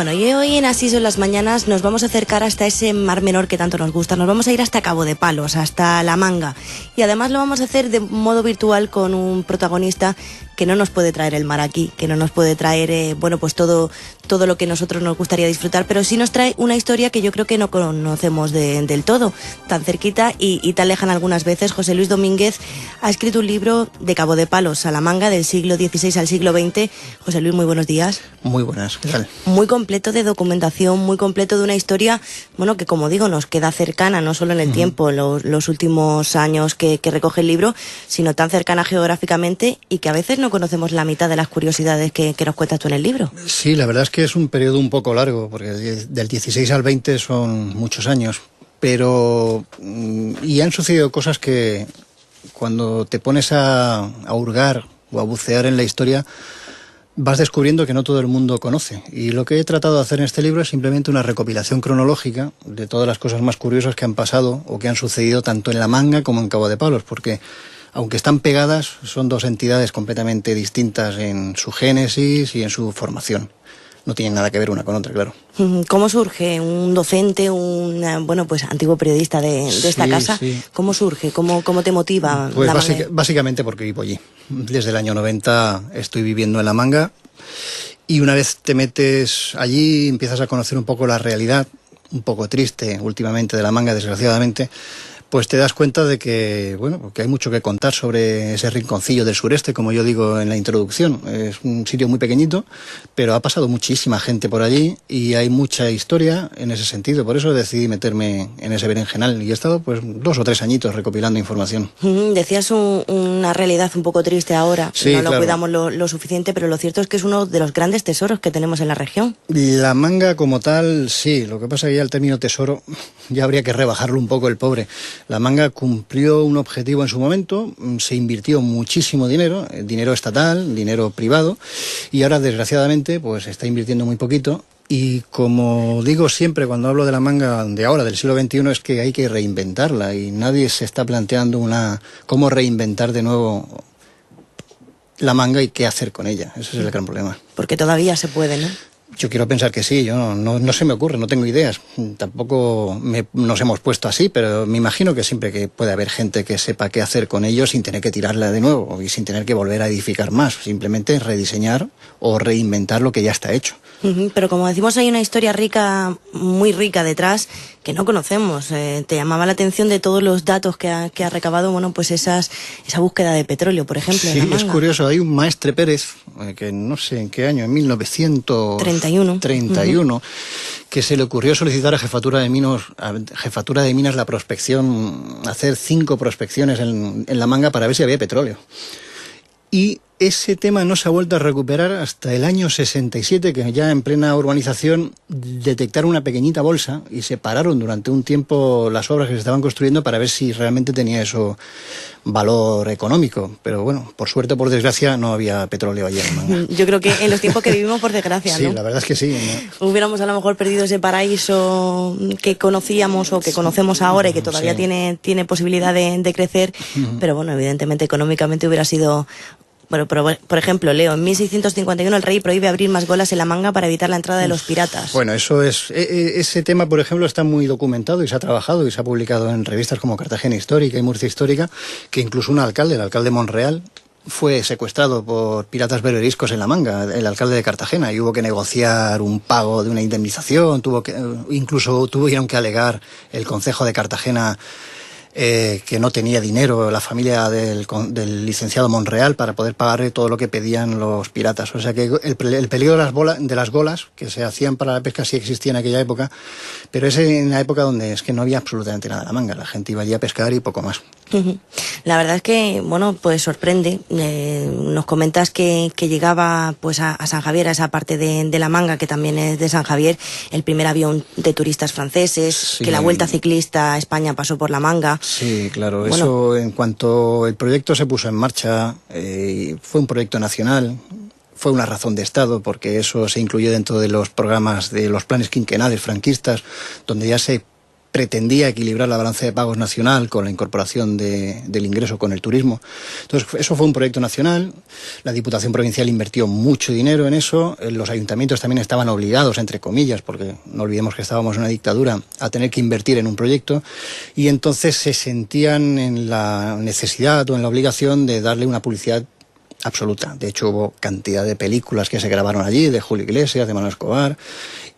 Bueno, y hoy en Así son las mañanas nos vamos a acercar hasta ese Mar Menor que tanto nos gusta. Nos vamos a ir hasta Cabo de Palos, hasta La Manga. Y además lo vamos a hacer de modo virtual con un protagonista que no nos puede traer el mar aquí, que no nos puede traer, pues todo lo que nosotros nos gustaría disfrutar, pero sí nos trae una historia que yo creo que no conocemos del todo, tan cerquita y tan lejana algunas veces. José Luis Domínguez ha escrito un libro de Cabo de Palos a La Manga, del siglo XVI al siglo XX. José Luis, muy buenos días. Muy buenas, ¿qué tal? Muy completo de documentación, muy completo de una historia, que como digo, nos queda cercana, no solo en el tiempo, los últimos años que recoge el libro, sino tan cercana geográficamente y que a veces no conocemos la mitad de las curiosidades que nos cuentas tú en el libro. Sí, la verdad es que es un periodo un poco largo, porque del 16 al 20 son muchos años, pero y han sucedido cosas que cuando te pones a hurgar o a bucear en la historia, vas descubriendo que no todo el mundo conoce. Y lo que he tratado de hacer en este libro es simplemente una recopilación cronológica de todas las cosas más curiosas que han pasado o que han sucedido tanto en La Manga como en Cabo de Palos, porque aunque están pegadas, son dos entidades completamente distintas en su génesis y en su formación. No tienen nada que ver una con otra, claro. ¿Cómo surge un docente, antiguo periodista de esta casa? Sí. ¿Cómo surge? ¿Cómo te motiva? Pues básicamente porque vivo allí. Desde el año 90 estoy viviendo en La Manga y una vez te metes allí empiezas a conocer un poco la realidad, un poco triste últimamente de La Manga, desgraciadamente. Pues te das cuenta de que, que hay mucho que contar sobre ese rinconcillo del sureste, como yo digo en la introducción. Es un sitio muy pequeñito, pero ha pasado muchísima gente por allí y hay mucha historia en ese sentido. Por eso decidí meterme en ese berenjenal y he estado 2 o 3 añitos recopilando información. Decías una realidad un poco triste ahora, sí, no lo claro. Cuidamos lo suficiente, pero lo cierto es que es uno de los grandes tesoros que tenemos en la región. La Manga como tal, sí. Lo que pasa es que ya el término tesoro ya habría que rebajarlo un poco el pobre. La Manga cumplió un objetivo en su momento, se invirtió muchísimo dinero estatal, dinero privado, y ahora desgraciadamente pues se está invirtiendo muy poquito. Y como digo siempre cuando hablo de La Manga de ahora, del siglo XXI, es que hay que reinventarla y nadie se está planteando cómo reinventar de nuevo La Manga y qué hacer con ella. Ese es el gran problema. Porque todavía se puede, ¿no? Yo quiero pensar que sí, no se me ocurre, no tengo ideas. Tampoco nos hemos puesto así, pero me imagino que siempre que puede haber gente que sepa qué hacer con ello sin tener que tirarla de nuevo y sin tener que volver a edificar más. Simplemente rediseñar o reinventar lo que ya está hecho. Pero como decimos, hay una historia rica, muy rica detrás, que no conocemos. Te llamaba la atención de todos los datos que ha recabado, esa búsqueda de petróleo, por ejemplo. Sí, es curioso. Hay un Maestre Pérez, que no sé en qué año, en 1931, que se le ocurrió solicitar a Jefatura de Minas la prospección, hacer 5 prospecciones en La Manga para ver si había petróleo. Y ese tema no se ha vuelto a recuperar hasta el año 67, que ya en plena urbanización detectaron una pequeñita bolsa y se pararon durante un tiempo las obras que se estaban construyendo para ver si realmente tenía eso valor económico. Pero bueno, por suerte o por desgracia no había petróleo allí en Manga. Yo creo que en los tiempos que vivimos, por desgracia, sí, ¿no? La verdad es que sí, ¿no? Hubiéramos a lo mejor perdido ese paraíso que conocíamos o que conocemos ahora y que todavía tiene posibilidad de crecer, pero evidentemente económicamente hubiera sido... Pero, por ejemplo, leo, en 1651 el rey prohíbe abrir más golas en La Manga para evitar la entrada de los piratas. Bueno, ese tema, por ejemplo, está muy documentado y se ha trabajado y se ha publicado en revistas como Cartagena Histórica y Murcia Histórica, que incluso el alcalde de Monreal, fue secuestrado por piratas berberiscos en La Manga, el alcalde de Cartagena, y hubo que negociar un pago de una indemnización, incluso tuvieron que alegar el concejo de Cartagena que no tenía dinero la familia del licenciado Monreal para poder pagarle todo lo que pedían los piratas. O sea que el peligro de las golas que se hacían para la pesca sí existía en aquella época, pero es en la época donde es que no había absolutamente nada en La Manga. La gente iba allí a pescar y poco más. La verdad es que, pues sorprende. Nos comentas que llegaba a San Javier, a esa parte de La Manga, que también es de San Javier, el primer avión de turistas franceses, que la Vuelta Ciclista a España pasó por La Manga. Sí, claro. Eso, en cuanto el proyecto se puso en marcha, fue un proyecto nacional. Fue una razón de Estado, porque eso se incluyó dentro de los programas de los planes quinquenales franquistas, donde ya se pretendía equilibrar la balanza de pagos nacional con la incorporación del ingreso con el turismo. Entonces, eso fue un proyecto nacional. La Diputación Provincial invirtió mucho dinero en eso. Los ayuntamientos también estaban obligados, entre comillas, porque no olvidemos que estábamos en una dictadura, a tener que invertir en un proyecto. Y entonces se sentían en la necesidad o en la obligación de darle una publicidad absoluta. De hecho, hubo cantidad de películas que se grabaron allí, de Julio Iglesias, de Manuel Escobar,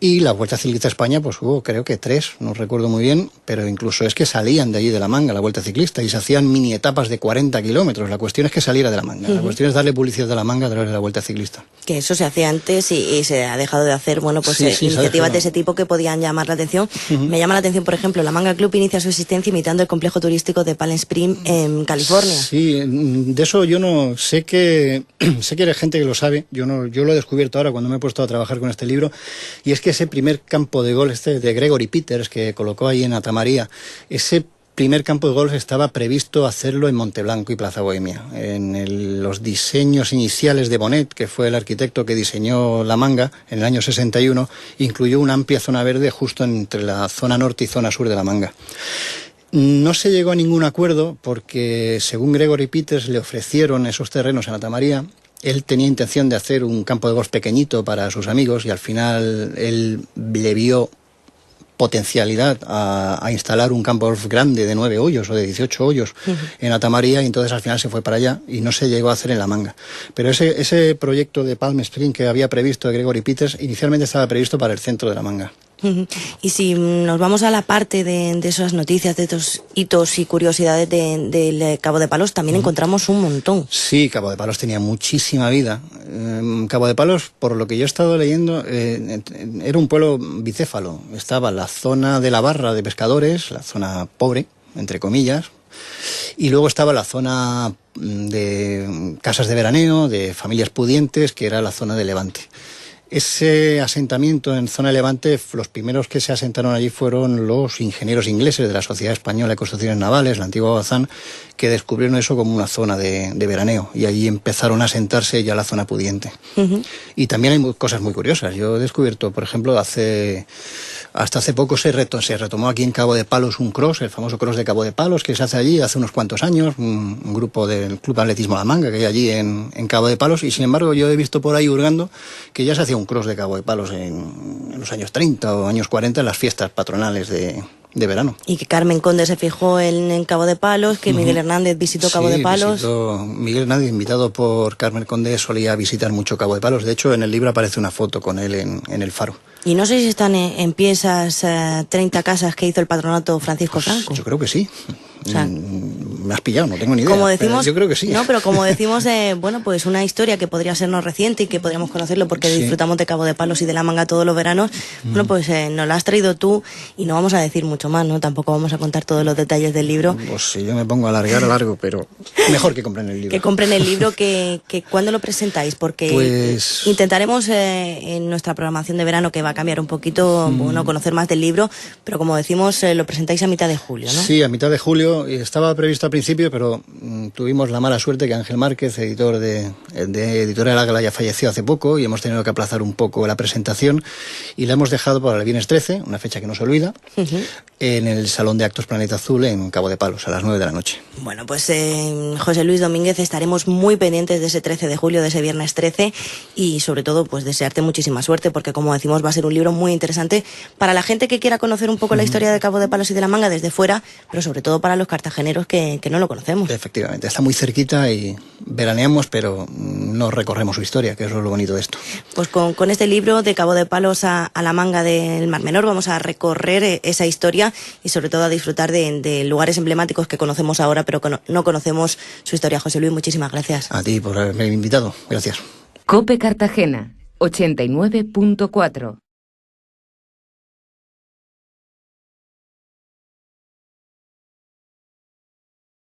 y la Vuelta Ciclista a España, pues hubo creo que 3, no recuerdo muy bien, pero incluso es que salían de allí de la Manga, la Vuelta Ciclista, y se hacían mini etapas de 40 kilómetros. La cuestión es que saliera de la Manga, la cuestión es darle publicidad de la Manga a través de la Vuelta Ciclista. Que eso se hacía antes y se ha dejado de hacer, bueno, pues iniciativas de ese tipo que podían llamar la atención. Me llama la atención, por ejemplo, la Manga Club inicia su existencia imitando el complejo turístico de Palm Springs en California. Sí, de eso yo no sé que hay gente que lo sabe. Yo lo he descubierto ahora cuando me he puesto a trabajar con este libro, y es que ese primer campo de golf de Gregory Peters que colocó ahí en Atamaría, ese primer campo de golf estaba previsto hacerlo en Monteblanco y Plaza Bohemia. En los diseños iniciales de Bonet, que fue el arquitecto que diseñó la Manga en el año 61, incluyó una amplia zona verde justo entre la zona norte y zona sur de la Manga. No se llegó a ningún acuerdo porque, según Gregory Peters, le ofrecieron esos terrenos en Atamaría. Él tenía intención de hacer un campo de golf pequeñito para sus amigos y al final él le vio potencialidad a instalar un campo de golf grande de 9 hoyos o de 18 hoyos en Atamaría, y entonces al final se fue para allá y no se llegó a hacer en la Manga. Pero ese proyecto de Palm Springs que había previsto de Gregory Peters inicialmente estaba previsto para el centro de la Manga. Y si nos vamos a la parte de esas noticias, de estos hitos y curiosidades del Cabo de Palos, también encontramos un montón. Sí, Cabo de Palos tenía muchísima vida. Cabo de Palos, por lo que yo he estado leyendo, era un pueblo bicéfalo. Estaba la zona de la barra de pescadores, la zona pobre, entre comillas, y luego estaba la zona de casas de veraneo, de familias pudientes, que era la zona de Levante. Ese asentamiento en zona de Levante, los primeros que se asentaron allí fueron los ingenieros ingleses de la Sociedad Española de Construcciones Navales, la antigua Bazán, que descubrieron eso como una zona de veraneo, y allí empezaron a asentarse ya la zona pudiente. Y también hay cosas muy curiosas. Yo he descubierto, por ejemplo, hasta hace poco se retomó aquí en Cabo de Palos un cross, el famoso cross de Cabo de Palos, que se hace allí hace unos cuantos años, un grupo del Club Atletismo La Manga que hay allí en Cabo de Palos, y sin embargo yo he visto por ahí hurgando que ya se hacía un cross de Cabo de Palos en los años 30 o años 40 en las fiestas patronales de verano. Y que Carmen Conde se fijó en Cabo de Palos, que Miguel Hernández visitó Cabo de Palos. Miguel Hernández, invitado por Carmen Conde, solía visitar mucho Cabo de Palos. De hecho, en el libro aparece una foto con él en el faro. Y no sé si están en pie esas 30 casas que hizo el patronato Francisco Franco. Yo creo que sí. O sea, me has pillado, no tengo ni idea. Como decimos, yo creo que sí. No, pero como decimos, bueno, pues una historia que podría sernos reciente y que podríamos conocerlo porque disfrutamos de Cabo de Palos y de la Manga todos los veranos. Bueno, pues nos la has traído tú y no vamos a decir mucho más, ¿no? Tampoco vamos a contar todos los detalles del libro. Pues si yo me pongo a alargar, largo, pero mejor que compren el libro. Que compren el libro, que ¿cuándo lo presentáis? Porque pues intentaremos en nuestra programación de verano, que va a cambiar un poquito, bueno, conocer más del libro, pero como decimos, lo presentáis a mitad de julio, ¿no? Sí, a mitad de julio. Estaba previsto al principio, pero tuvimos la mala suerte que Ángel Márquez, editor de Editorial Ágala, ya falleció hace poco y hemos tenido que aplazar un poco la presentación y la hemos dejado para el viernes 13, una fecha que no se olvida, en el Salón de Actos Planeta Azul en Cabo de Palos, a las 9 de la noche. Bueno, pues José Luis Domínguez, estaremos muy pendientes de ese 13 de julio, de ese viernes 13, y sobre todo pues desearte muchísima suerte, porque como decimos va a ser un libro muy interesante para la gente que quiera conocer un poco la historia de Cabo de Palos y de la Manga desde fuera, pero sobre todo para los cartageneros que no lo conocemos. Efectivamente, está muy cerquita y veraneamos, pero no recorremos su historia, que eso es lo bonito de esto. Pues con este libro, de Cabo de Palos a la Manga del Mar Menor, vamos a recorrer esa historia y sobre todo a disfrutar de lugares emblemáticos que conocemos ahora, pero que no conocemos su historia. José Luis, muchísimas gracias. A ti por haberme invitado. Gracias. COPE Cartagena, 89.4.